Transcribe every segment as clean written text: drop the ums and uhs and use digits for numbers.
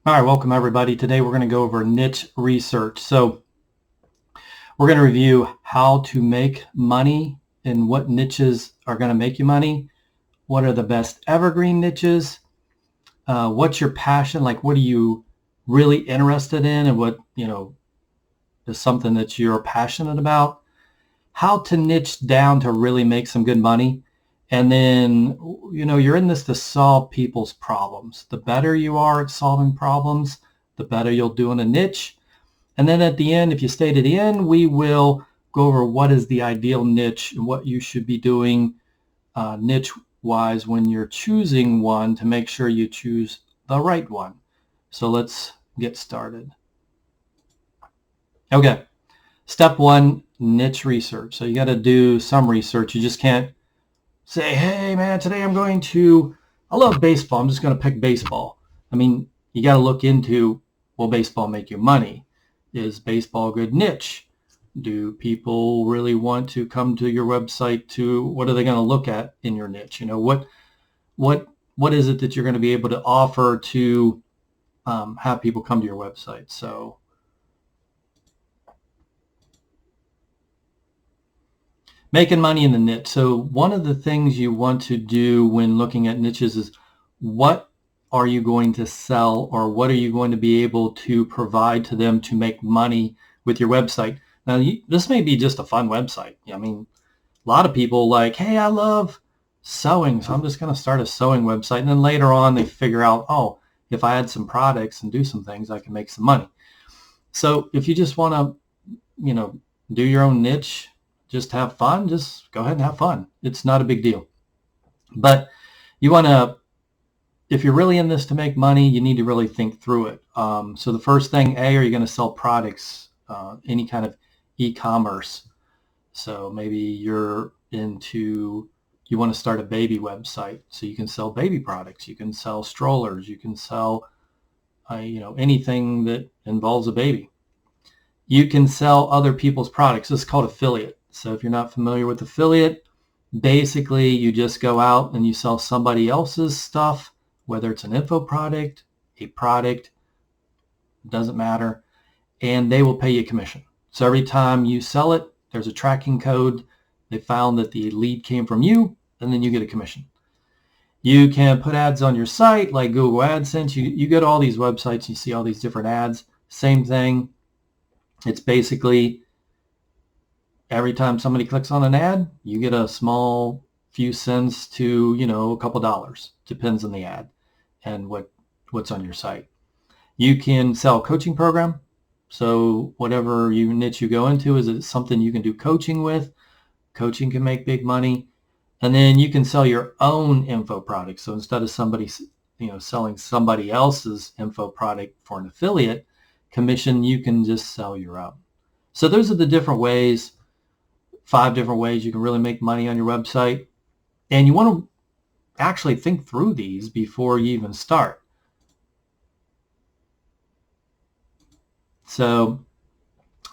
All right, welcome everybody. Today we're going to go over niche research. So we're going to review how to make money and what niches are going to make you money. What are the best evergreen niches? What's your passion? Like, what are you really interested in, and what, is something that you're passionate about? How to niche down to really make some good money. And then, you're in this to solve people's problems. The better you are at solving problems, the better you'll do in a niche. And then at the end, if you stay to the end, we will go over what is the ideal niche and what you should be doing niche-wise when you're choosing one to make sure you choose the right one. So let's get started. Okay, step one, niche research. So you got to do some research. You just can't say, hey, man, today I love baseball. I'm just going to pick baseball. I mean, you got to look into, will baseball make you money? Is baseball a good niche? Do people really want to come to your website what are they going to look at in your niche? What is it that you're going to be able to offer to have people come to your website? So making money in the niche. So one of the things you want to do when looking at niches is what are you going to sell, or what are you going to be able to provide to them to make money with your website? Now, this may be just a fun website. I mean, a lot of people like, hey, I love sewing, so I'm just going to start a sewing website. And then later on, they figure out, oh, if I add some products and do some things, I can make some money. So if you just want to, do your own niche, just have fun, just go ahead and have fun. It's not a big deal. But you want to, if you're really in this to make money, you need to really think through it. So the first thing, are you going to sell products, any kind of e-commerce? So maybe you want to start a baby website, so you can sell baby products. You can sell strollers. You can sell, anything that involves a baby. You can sell other people's products. This is called affiliate. So if you're not familiar with affiliate, basically you just go out and you sell somebody else's stuff, whether it's an info product, a product, doesn't matter, and they will pay you a commission. So every time you sell it, there's a tracking code. They found that the lead came from you, and then you get a commission. You can put ads on your site like Google AdSense. You go to all these websites, you see all these different ads. Same thing. It's basically every time somebody clicks on an ad, you get a small few cents to, a couple dollars. Depends on the ad and what's on your site. You can sell a coaching program. So whatever niche you go into, is it something you can do coaching with? Coaching can make big money. And then you can sell your own info product. So instead of somebody, selling somebody else's info product for an affiliate commission, you can just sell your own. So those are the different ways, 5 different ways you can really make money on your website. And you want to actually think through these before you even start. So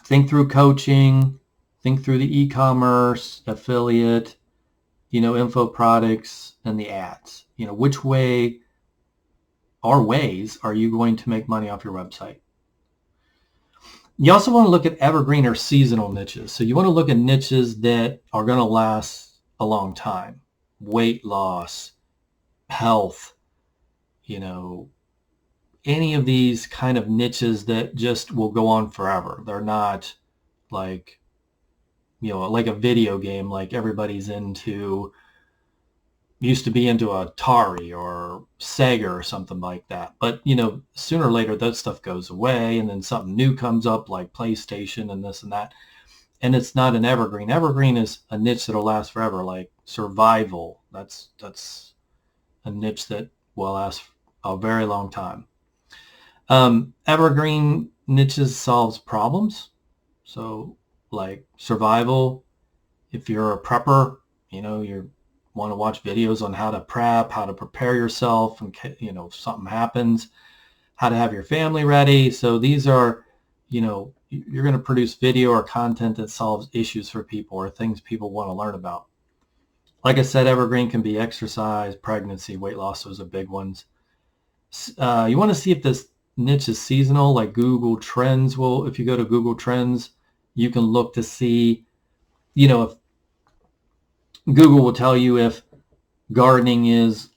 think through coaching, think through the e-commerce, affiliate, info products, and the ads. Which way or ways are you going to make money off your website? You also want to look at evergreen or seasonal niches. So you want to look at niches that are going to last a long time. Weight loss, health, any of these kind of niches that just will go on forever. They're not like, like a video game, like everybody's used to be into Atari or Sega or something like that. But, sooner or later that stuff goes away, and then something new comes up like PlayStation and this and that. And it's not an evergreen. Evergreen is a niche that'll last forever, like survival. That's a niche that will last a very long time. Evergreen niches solves problems. So like survival, if you're a prepper, you want to watch videos on how to prep, how to prepare yourself, and if something happens, how to have your family ready. So these are, you're going to produce video or content that solves issues for people or things people want to learn about. Like I said, evergreen can be exercise, pregnancy, weight loss. Those are big ones. You want to see if this niche is seasonal, like Google Trends will, if you go to Google Trends, you can look to see, if Google will tell you if gardening is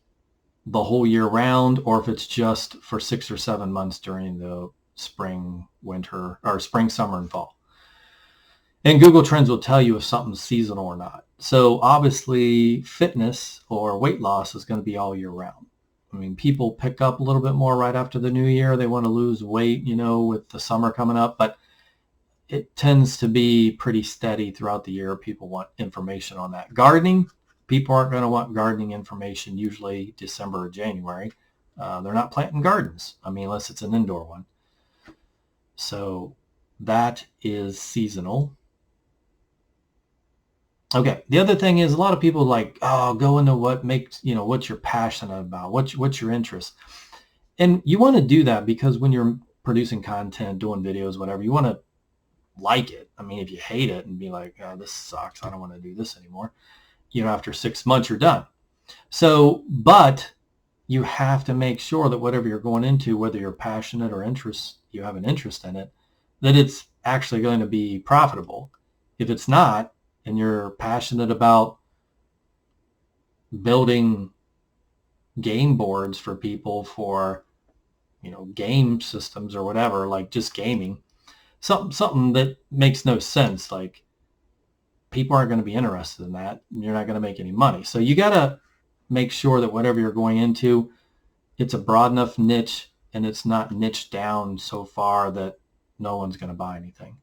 the whole year round or if it's just for 6 or 7 months during the spring, winter, or spring, summer, and fall. And Google Trends will tell you if something's seasonal or not. So obviously fitness or weight loss is going to be all year round. I mean, people pick up a little bit more right after the new year. They want to lose weight, with the summer coming up, but it tends to be pretty steady throughout the year. People want information on that. Gardening, people aren't going to want gardening information usually December or January. They're not planting gardens, unless it's an indoor one. So that is seasonal. Okay. The other thing is a lot of people go into what makes, what you're passionate about, what's your interest. And you want to do that because when you're producing content, doing videos, whatever, you want to like it. If you hate it and be like, oh, this sucks, I don't want to do this anymore, after 6 months, you're done. So, but you have to make sure that whatever you're going into, whether you're passionate or you have an interest in it, that it's actually going to be profitable. If it's not, and you're passionate about building game boards for people for, game systems or whatever, like just gaming, something that makes no sense, like people aren't going to be interested in that. You're not going to make any money. So you got to make sure that whatever you're going into, it's a broad enough niche and it's not niched down so far that no one's going to buy anything.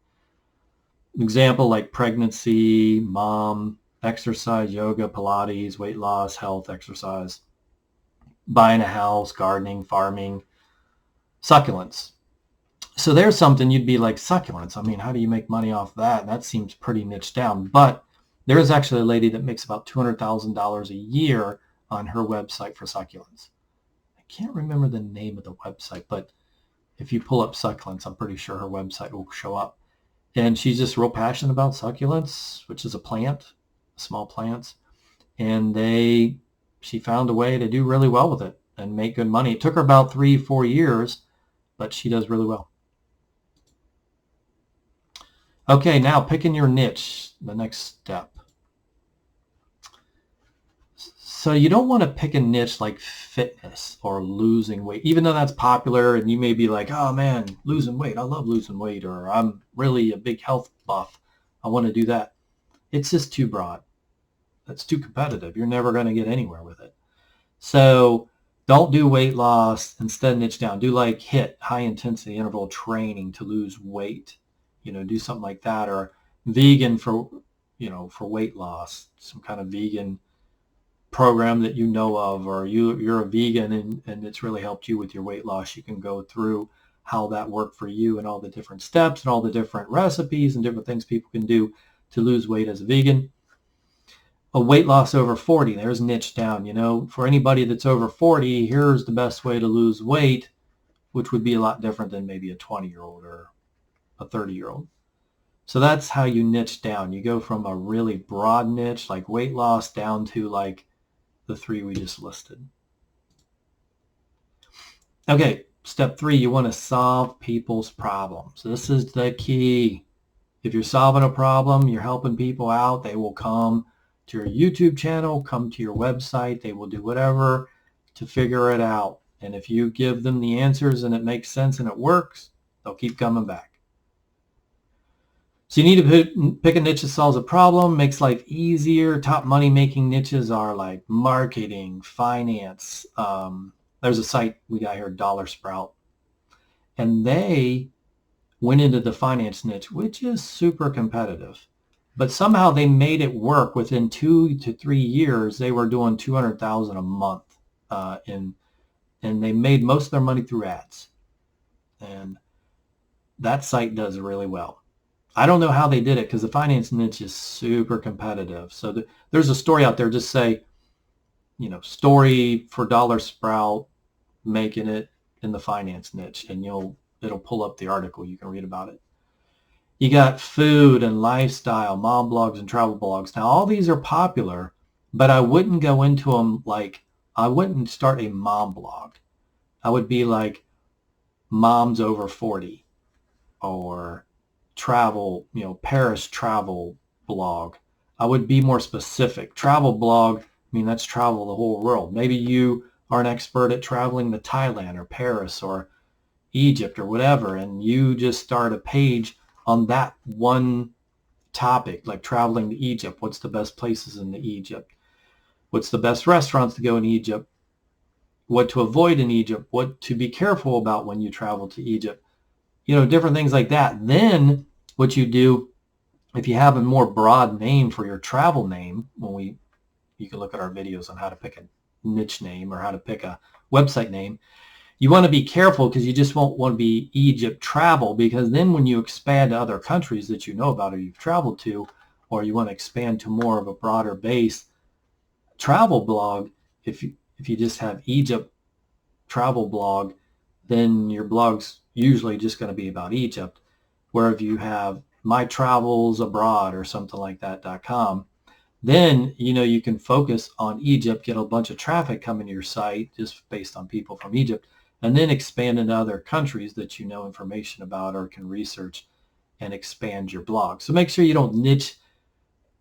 Example, like pregnancy, mom, exercise, yoga, Pilates, weight loss, health, exercise, buying a house, gardening, farming, succulents. So there's something you'd be like, succulents. How do you make money off that? That seems pretty niche down. But there is actually a lady that makes about $200,000 a year on her website for succulents. I can't remember the name of the website, but if you pull up succulents, I'm pretty sure her website will show up. And she's just real passionate about succulents, which is a plant, small plants. And she found a way to do really well with it and make good money. It took her about 3-4 years, but she does really well. Okay, now picking your niche, the next step. So you don't want to pick a niche like fitness or losing weight, even though that's popular and you may be like, oh man, losing weight, I love losing weight, or I'm really a big health buff, I want to do that. It's just too broad. That's too competitive. You're never going to get anywhere with it. So don't do weight loss. Instead, niche down. Do like HIIT, high intensity interval training to lose weight. Do something like that, or vegan for weight loss, some kind of vegan program that you know of, or you're a vegan and it's really helped you with your weight loss. You can go through how that worked for you and all the different steps and all the different recipes and different things people can do to lose weight as a vegan. A weight loss over 40, there's niche down. For anybody that's over 40, here's the best way to lose weight, which would be a lot different than maybe a 20-year-old or a 30-year-old. So that's how you niche down. You go from a really broad niche like weight loss down to like the 3 we just listed. Okay, step 3, you want to solve people's problems. This is the key. If you're solving a problem, you're helping people out, they will come to your YouTube channel, come to your website, they will do whatever to figure it out. And if you give them the answers and it makes sense and it works, they'll keep coming back. So you need to pick a niche that solves a problem, makes life easier. Top money-making niches are like marketing, finance. There's a site we got here, Dollar Sprout. And they went into the finance niche, which is super competitive. But somehow they made it work. Within 2 to 3 years, they were doing $200,000 a month. And they made most of their money through ads. And that site does really well. I don't know how they did it because the finance niche is super competitive. So there's a story out there, just say, story for Dollar Sprout making it in the finance niche, and it'll pull up the article. You can read about it. You got food and lifestyle, mom blogs and travel blogs. Now, all these are popular, but I wouldn't go into them I wouldn't start a mom blog. I would be like, moms over 40 or travel, Paris travel blog. I would be more specific. Travel blog, I mean, that's travel the whole world. Maybe you are an expert at traveling to Thailand or Paris or Egypt or whatever, and you just start a page on that one topic, like traveling to Egypt. What's the best places in Egypt? What's the best restaurants to go in Egypt? What to avoid in Egypt? What to be careful about when you travel to Egypt? Different things like that. Then what you do, if you have a more broad name for your travel name, you can look at our videos on how to pick a niche name or how to pick a website name. You want to be careful because you just won't want to be Egypt travel, because then when you expand to other countries that you know about or you've traveled to, or you want to expand to more of a broader base travel blog, if you just have Egypt travel blog, then your blog's usually just going to be about Egypt. Where if you have my travels abroad or something like that.com, then you can focus on Egypt, get a bunch of traffic coming to your site just based on people from Egypt, and then expand into other countries that you know information about or can research and expand your blog. So make sure you don't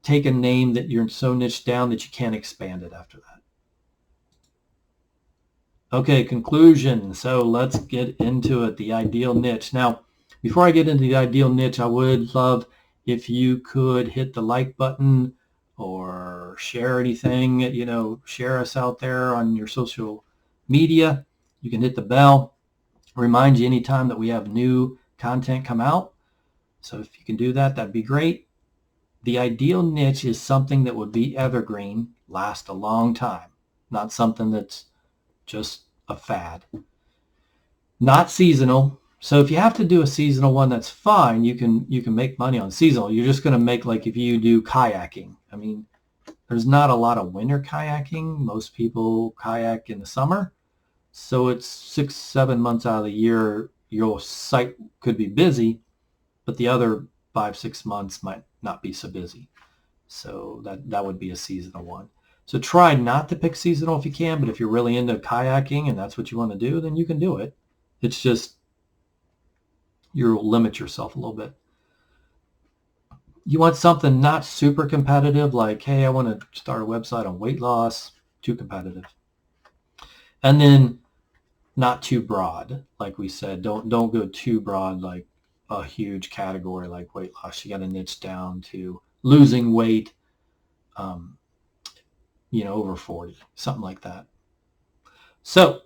take a name that you're so niched down that you can't expand it after that. Okay, conclusion. So let's get into it, the ideal niche. Now, before I get into the ideal niche, I would love if you could hit the like button or share anything, share us out there on your social media. You can hit the bell, remind you anytime that we have new content come out. So if you can do that, that'd be great. The ideal niche is something that would be evergreen, last a long time, not something that's just a fad. Not seasonal. So if you have to do a seasonal one, that's fine. You can make money on seasonal. You're just going to make, like if you do kayaking. I mean, there's not a lot of winter kayaking. Most people kayak in the summer. So it's 6-7 months out of the year your site could be busy, but the other 5-6 months might not be so busy. So that would be a seasonal one. So try not to pick seasonal if you can, but if you're really into kayaking and that's what you want to do, then you can do it. It's just you'll limit yourself a little bit. You want something not super competitive, like, hey, I want to start a website on weight loss, too competitive. And then not too broad, like we said. Don't go too broad, like a huge category like weight loss. You got to niche down to losing weight, over 40, something like that. So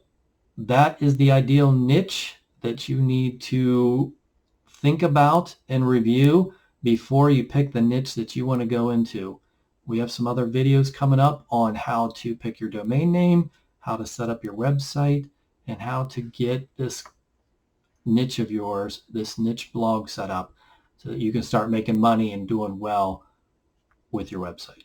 that is the ideal niche that you need to think about and review before you pick the niche that you want to go into. We have some other videos coming up on how to pick your domain name, how to set up your website, and how to get this niche of yours, this niche blog set up so that you can start making money and doing well with your website.